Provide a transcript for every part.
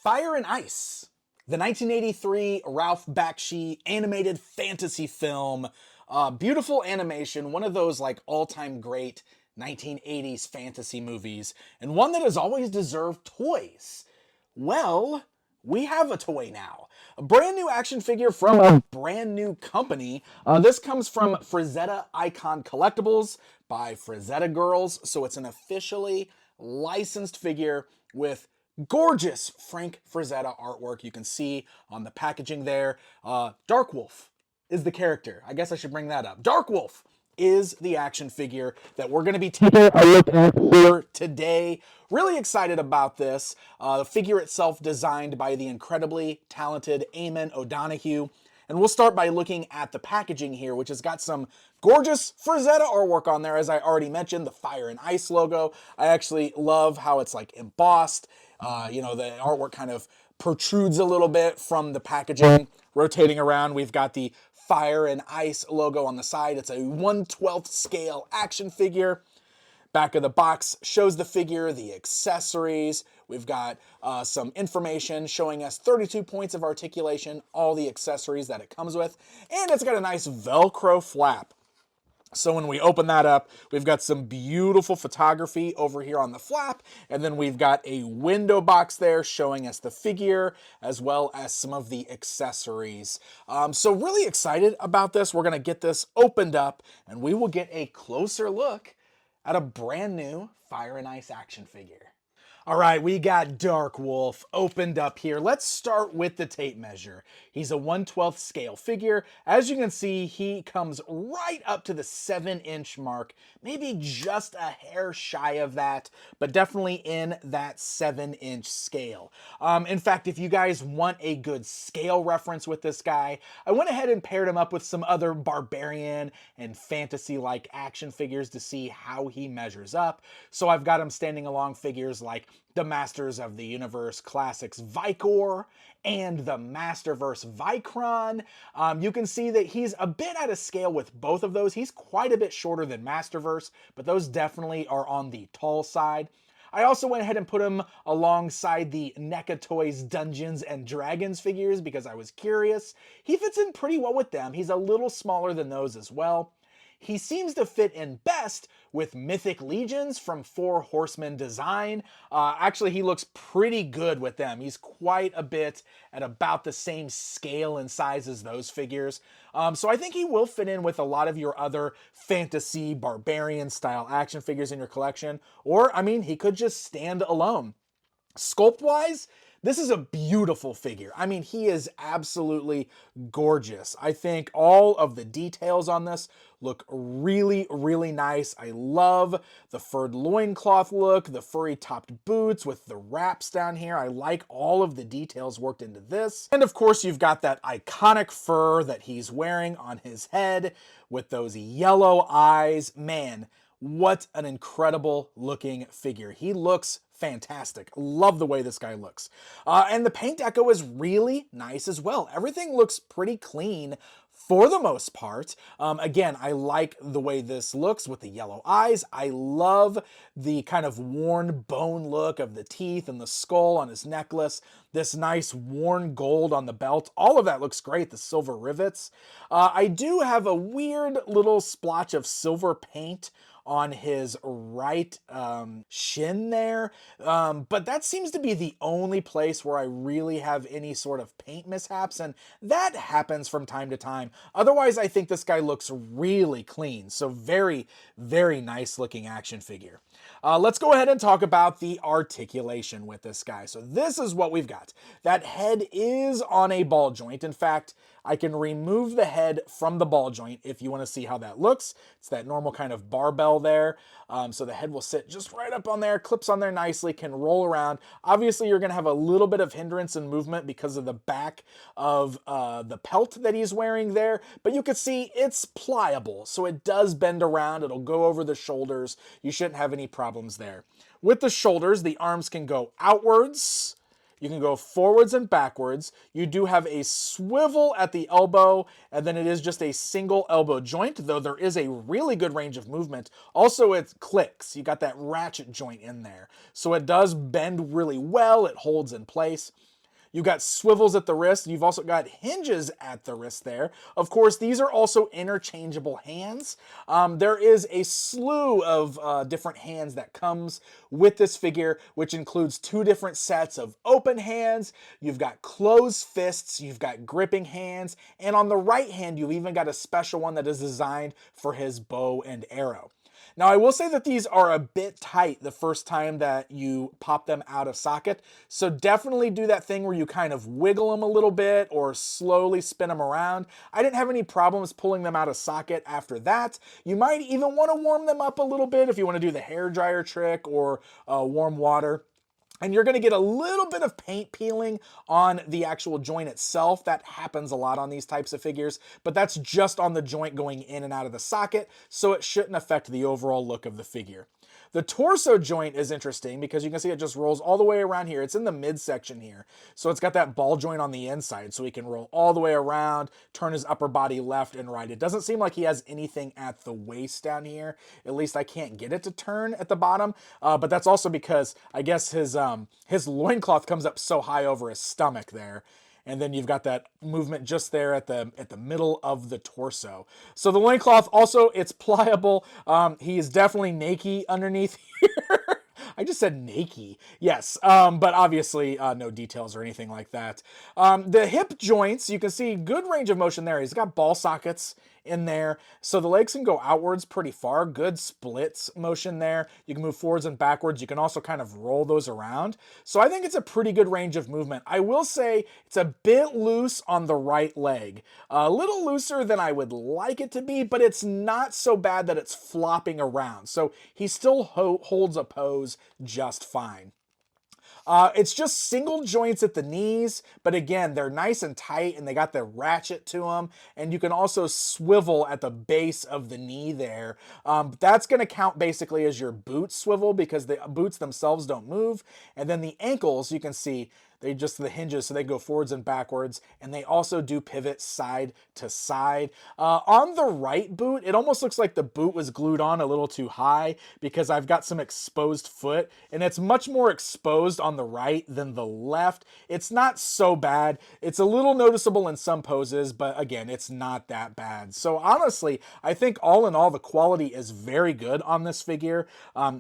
Fire and Ice, the 1983 Ralph Bakshi animated fantasy film. Beautiful animation, one of those like all-time great 1980s fantasy movies, and one that has always deserved toys. Well, we have a toy now. A brand new action figure from a brand new company. This comes from Frazetta Icon Collectibles by Frazetta Girls, so it's an officially licensed figure with gorgeous Frank Frazetta artwork you can see on the packaging there. Dark Wolf is the character. I guess I should bring that up. Dark Wolf is the action figure that we're going to be taking a look at here today. Really excited about this. The figure itself designed by the incredibly talented Eamon O'Donoghue. And we'll start by looking at the packaging here, which has got some gorgeous Frazetta artwork on there. As I already mentioned, the Fire and Ice logo. I actually love how it's like embossed. The artwork kind of protrudes a little bit from the packaging. Rotating around, we've got the Fire and Ice logo on the side. It's a 1/12 scale action figure. Back of the box shows the figure, the accessories. We've got some information showing us 32 points of articulation, all the accessories that it comes with, and it's got a nice Velcro flap. So when we open that up, we've got some beautiful photography over here on the flap, and then we've got a window box there showing us the figure as well as some of the accessories. So really excited about this. We're going to get this opened up, and we will get a closer look at a brand new Fire and Ice action figure. All right, we got Dark Wolf opened up here. Let's start with the tape measure. He's a 1/12 scale figure. As you can see, he comes right up to the 7-inch mark, maybe just a hair shy of that, but definitely in that 7-inch scale. In fact, if you guys want a good scale reference with this guy, I went ahead and paired him up with some other barbarian and fantasy-like action figures to see how he measures up. So I've got him standing along figures like the Masters of the Universe Classics Vicor and the Masterverse Vicron. You can see that he's a bit out of scale with both of those. He's quite a bit shorter than Masterverse, but those definitely are on the tall side. I also went ahead and put him alongside the NECA Toys Dungeons and Dragons figures because I was curious. He fits in pretty well with them. He's a little smaller than those as well. He seems to fit in best with Mythic Legions from Four Horsemen Design. Actually, he looks pretty good with them. He's quite a bit at about the same scale and size as those figures. So I think he will fit in with a lot of your other fantasy, barbarian style action figures in your collection. Or, I mean, he could just stand alone. Sculpt-wise, this is a beautiful figure. I mean, he is absolutely gorgeous. I think all of the details on this look really, really nice. I love the furred loincloth look, the furry topped boots with the wraps down here. I like all of the details worked into this. And of course, you've got that iconic fur that he's wearing on his head with those yellow eyes. Man, what an incredible looking figure. He looks fantastic. Love the way this guy looks. And the paint deco is really nice as well. Everything looks pretty clean for the most part. Again, I like the way this looks with the yellow eyes. I love the kind of worn bone look of the teeth and the skull on his necklace. This nice worn gold on the belt. All of that looks great. The silver rivets. I do have a weird little splotch of silver paint on his right shin there. But that seems to be the only place where I really have any sort of paint mishaps, and that happens from time to time. Otherwise, I think this guy looks really clean. So very, very nice looking action figure. Let's go ahead and talk about the articulation with this guy. So this is what we've got. That head is on a ball joint. In fact, I can remove the head from the ball joint if you want to see how that looks. It's that normal kind of barbell there. So the head will sit just right up on there, clips on there nicely, can roll around. Obviously, you're going to have a little bit of hindrance in movement because of the back of the pelt that he's wearing there. But you can see it's pliable, so it does bend around. It'll go over the shoulders. You shouldn't have any problems there. With the shoulders, the arms can go outwards. You can go forwards and backwards. You do have a swivel at the elbow, and then it is just a single elbow joint, though there is a really good range of movement. Also, it clicks. You got that ratchet joint in there. So it does bend really well. It holds in place. You got swivels at the wrist. You've also got hinges at the wrist there. Of course, these are also interchangeable hands. There is a slew of different hands that comes with this figure, which includes 2 different sets of open hands. You've got closed fists, you've got gripping hands, and on the right hand, you've even got a special one that is designed for his bow and arrow. Now, I will say that these are a bit tight the first time that you pop them out of socket, so definitely do that thing where you kind of wiggle them a little bit or slowly spin them around. I didn't have any problems pulling them out of socket after that. You might even want to warm them up a little bit if you want to do the hair dryer trick or warm water. And you're going to get a little bit of paint peeling on the actual joint itself. That happens a lot on these types of figures, but that's just on the joint going in and out of the socket, so it shouldn't affect the overall look of the figure. The torso joint is interesting because you can see it just rolls all the way around here. It's in the midsection here. So it's got that ball joint on the inside, so he can roll all the way around, turn his upper body left and right. It doesn't seem like he has anything at the waist down here. At least I can't get it to turn at the bottom, but that's also because I guess his loincloth comes up so high over his stomach there. And then you've got that movement just there at the middle of the torso. So the loincloth also, it's pliable. He is definitely naked underneath here. I just said naked. Yes, but obviously no details or anything like that. The hip joints, you can see good range of motion there. He's got ball sockets in there, so the legs can go outwards pretty far. Good splits motion there. You can move forwards and backwards. You can also kind of roll those around. So I think it's a pretty good range of movement. I will say it's a bit loose on the right leg. A little looser than I would like it to be, but it's not so bad that it's flopping around. So he still holds a pose just fine. It's just single joints at the knees, but again, they're nice and tight and they got the ratchet to them. And you can also swivel at the base of the knee there. That's going to count basically as your boot swivel because the boots themselves don't move. And then the ankles, you can see, they just the hinges, so they go forwards and backwards, and they also do pivot side to side. On the right boot, it almost looks like the boot was glued on a little too high because I've got some exposed foot, and it's much more exposed on the right than the left. It's not so bad. It's a little noticeable in some poses, but again, it's not that bad. So honestly, I think all in all, the quality is very good on this figure.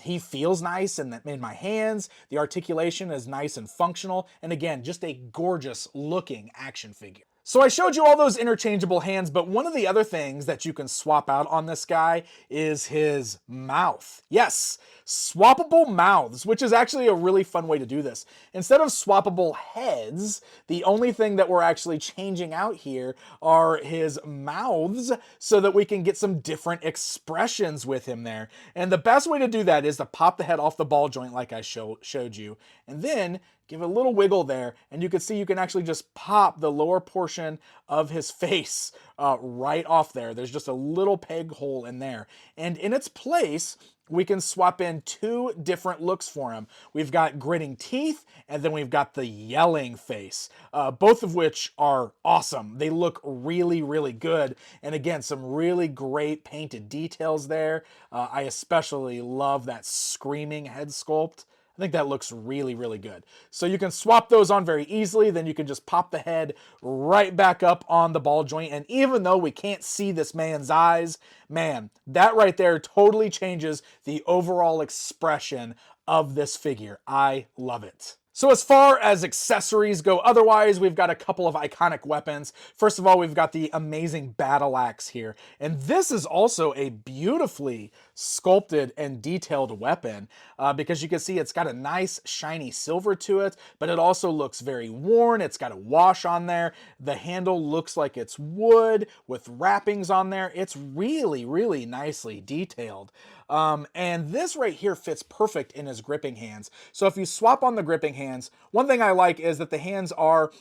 He feels nice in my hands. The articulation is nice and functional. And again, just a gorgeous looking action figure. So I showed you all those interchangeable hands, but one of the other things that you can swap out on this guy is his mouth. Yes, swappable mouths, which is actually a really fun way to do this. Instead of swappable heads, the only thing that we're actually changing out here are his mouths so that we can get some different expressions with him there. And the best way to do that is to pop the head off the ball joint like I showed you, and then give it a little wiggle there, and you can see you can actually just pop the lower portion of his face right off there. There's just a little peg hole in there. And in its place, we can swap in 2 different looks for him. We've got gritting teeth, and then we've got the yelling face, both of which are awesome. They look really, really good. And again, some really great painted details there. I especially love that screaming head sculpt. I think that looks really, really good. So you can swap those on very easily. Then you can just pop the head right back up on the ball joint. And even though we can't see this man's eyes, man, that right there totally changes the overall expression of this figure. I love it. So as far as accessories go, otherwise, we've got a couple of iconic weapons. First of all, we've got the amazing battle axe here. And this is also a beautifully sculpted and detailed weapon because you can see it's got a nice shiny silver to it, but it also looks very worn. It's got a wash on there. The handle looks like it's wood with wrappings on there. It's really, really nicely detailed. And this right here fits perfect in his gripping hands. So if you swap on the gripping hands, one thing I like is that the hands are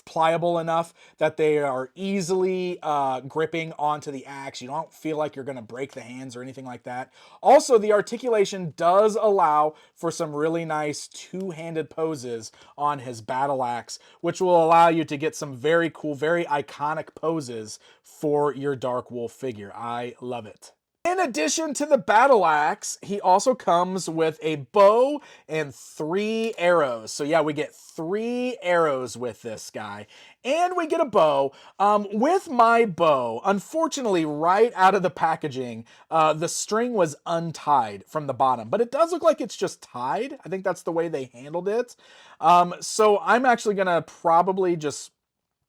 pliable enough that they are easily gripping onto the axe. You don't feel like you're going to break the hands or anything like that. Also, the articulation does allow for some really nice two-handed poses on his battle axe, which will allow you to get some very cool, very iconic poses for your Dark Wolf figure. I love it. In addition to the battle axe, he also comes with a bow and 3 arrows. So yeah, we get 3 arrows with this guy. And we get a bow. With my bow, unfortunately, right out of the packaging, the string was untied from the bottom. But it does look like it's just tied. I think that's the way they handled it. So I'm actually going to probably just...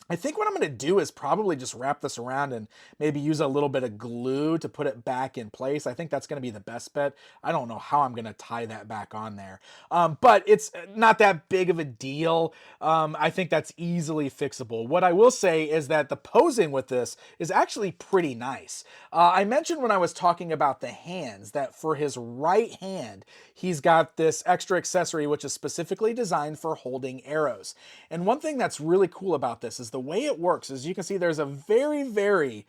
I think what I'm going to do is probably just wrap this around and maybe use a little bit of glue to put it back in place. I think that's going to be the best bet. I don't know how I'm going to tie that back on there. But it's not that big of a deal. I think that's easily fixable. What I will say is that the posing with this is actually pretty nice. I mentioned when I was talking about the hands that for his right hand, he's got this extra accessory which is specifically designed for holding arrows. And one thing that's really cool about this is the way it works is you can see there's a very, very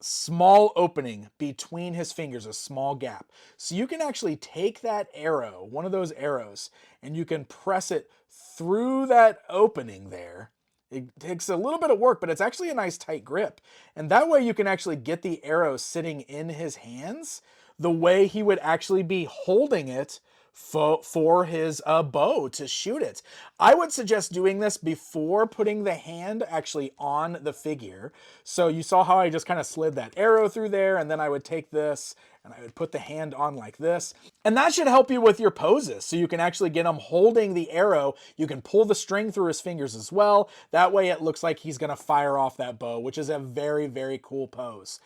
small opening between his fingers, a small gap. So you can actually take that arrow, one of those arrows, and you can press it through that opening there. It takes a little bit of work, but it's actually a nice tight grip. And that way you can actually get the arrow sitting in his hands the way he would actually be holding it for his bow to shoot it. I would suggest doing this before putting the hand actually on the figure. So you saw how I just kind of slid that arrow through there, and then I would take this and I would put the hand on like this. And that should help you with your poses. So you can actually get him holding the arrow. You can pull the string through his fingers as well. That way it looks like he's gonna fire off that bow, which is a very, very cool pose.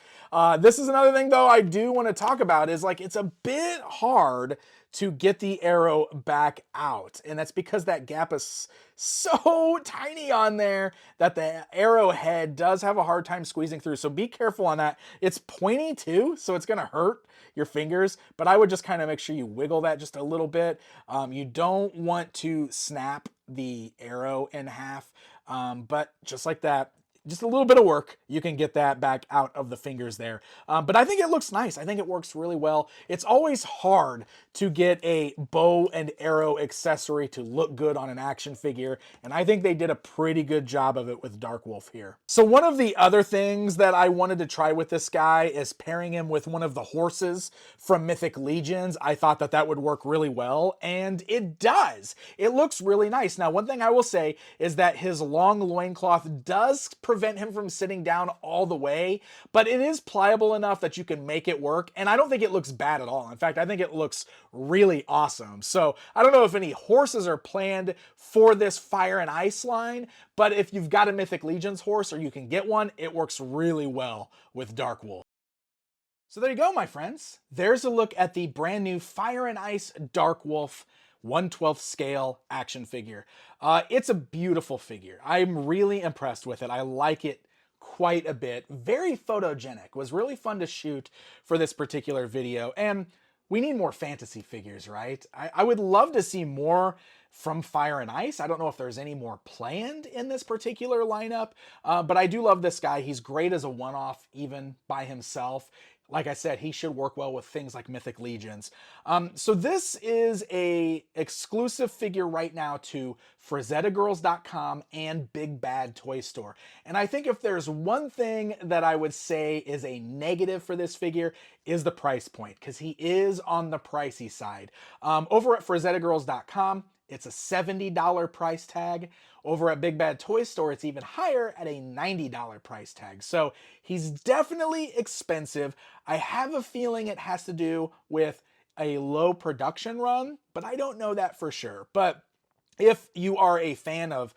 This is another thing though I do want to talk about is like it's a bit hard to get the arrow back out. And that's because that gap is so tiny on there that the arrowhead does have a hard time squeezing through. So be careful on that. It's pointy too, so it's gonna hurt your fingers, but I would just kind of make sure you wiggle that just a little bit. You don't want to snap the arrow in half, but just like that, just a little bit of work, you can get that back out of the fingers there. But I think it looks nice. I think it works really well. It's always hard to get a bow and arrow accessory to look good on an action figure, and I think they did a pretty good job of it with Dark Wolf here. So one of the other things that I wanted to try with this guy is pairing him with one of the horses from Mythic Legions. I thought that that would work really well, and it does. It looks really nice. Now, one thing I will say is that his long loincloth does prevent him from sitting down all the way, but it is pliable enough that you can make it work, and I don't think it looks bad at all. In fact, I think it looks really awesome. So I don't know if any horses are planned for this Fire and Ice line, but if you've got a Mythic Legions horse or you can get one, it works really well with Dark Wolf. So there you go, my friends. There's a look at the brand new Fire and Ice Dark Wolf 1/12 scale action figure. It's a beautiful figure. I'm really impressed with it. I like it quite a bit. Very photogenic. Was really fun to shoot for this particular video. And we need more fantasy figures, right? I would love to see more from Fire and Ice. I don't know if there's any more planned in this particular lineup, but I do love this guy. He's great as a one-off, even by himself. Like I said, he should work well with things like Mythic Legions. So this is a exclusive figure right now to FrazettaGirls.com and Big Bad Toy Store. And I think if there's one thing that I would say is a negative for this figure is the price point, because he is on the pricey side. Over at FrazettaGirls.com, it's a $70 price tag. Over at Big Bad Toy Store, it's even higher at a $90 price tag. So he's definitely expensive. I have a feeling it has to do with a low production run, but I don't know that for sure. But if you are a fan of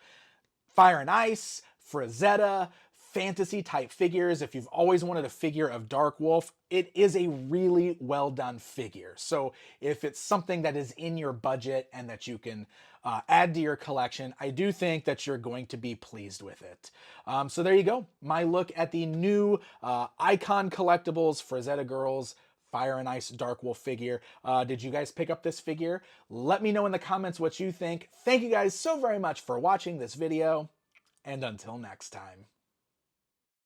Fire and Ice, Frazetta, fantasy type figures, if you've always wanted a figure of Dark Wolf, it is a really well done figure. So if it's something that is in your budget and that you can add to your collection, I do think that you're going to be pleased with it. So there you go. My look at the new Icon Collectibles Frazetta Girls Fire and Ice Dark Wolf figure. Did you guys pick up this figure? Let me know in the comments what you think. Thank you guys so very much for watching this video, and until next time.